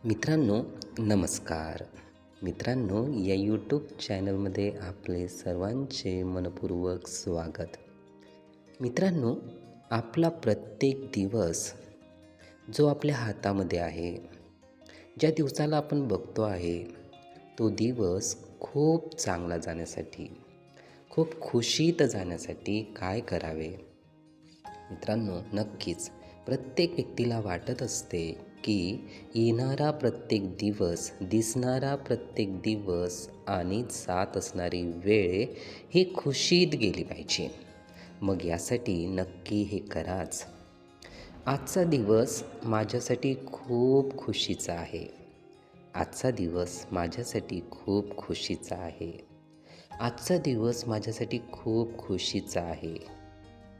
मित्रांनो, नमस्कार. मित्रांनो, या यूट्यूब चॅनलमध्ये आपले सर्वांचे मनपूर्वक स्वागत. मित्रांनो, आपला प्रत्येक दिवस जो आपल्या हातामध्ये आहे, ज्या दिवसाला आपण बघतो आहे, तो दिवस खूप चांगला जाण्यासाठी, खूप खुशीत जाण्यासाठी काय करावे? मित्रांनो, नक्कीच प्रत्येक व्यक्तीला वाटत असते की येणारा प्रत्येक दिवस, दिसणारा प्रत्येक दिवस आणि जात असणारी वेळ ही खुशीत गेली पाहिजे. मग यासाठी नक्की हे कराच. आजचा दिवस माझ्यासाठी खूप खुशीचा आहे. आजचा दिवस माझ्यासाठी खूप खुशीचा आहे. आजचा दिवस माझ्यासाठी खूप खुशीचा आहे.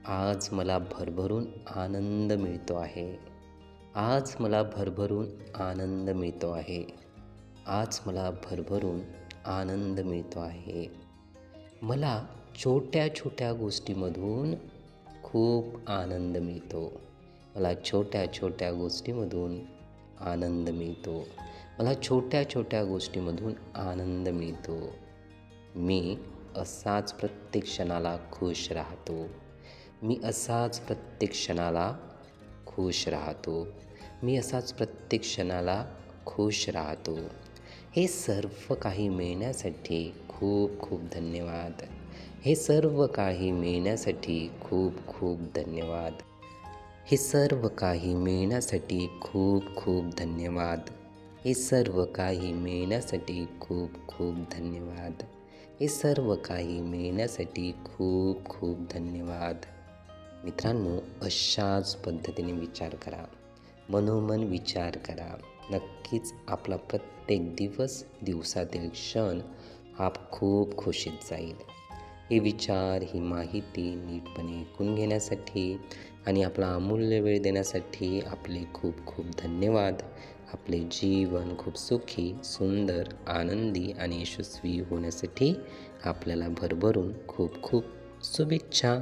आज मला भरभरून आनंद मिळतो आहे. आज मला भरभरून आनंद मिळतो आहे. आज मला भरभरून आनंद मिळतो आहे. मला छोट्या छोट्या गोष्टीमधून खूप आनंद मिळतो. मला छोट्या छोट्या गोष्टीमधून आनंद मिळतो. मला छोट्या छोट्या गोष्टीमधून आनंद मिळतो. मी असाच प्रत्येक क्षणाला खुश राहतो. मी असाच प्रत्येक क्षणाला खुश राहतो. मी असाच प्रत्येक क्षणाला खुश राहतो. हे सर्व काही मिळण्यासाठी खूप खूप धन्यवाद. हे सर्व काही मिळण्यासाठी खूप खूप धन्यवाद. हे सर्व काही मिळण्यासाठी खूप खूप धन्यवाद. हे सर्व काही मिळण्यासाठी खूप खूप धन्यवाद. हे सर्व काही मिळण्यासाठी खूप खूप धन्यवाद. मित्रांनो, अशाच पद्धतीने विचार करा. मनोमन विचार करा. नक्कीच आपला प्रत्येक दिवस, दिवसातील क्षण हा खूप खुशीत जाईल. हे विचार, ही माहिती नीटपणे ऐकून घेण्यासाठी आणि आपला अमूल्य वेळ देण्यासाठी आपले खूप खूप धन्यवाद. आपले जीवन खूप सुखी, सुंदर, आनंदी आणि यशस्वी होण्यासाठी आपल्याला भरभरून खूप खूप शुभेच्छा.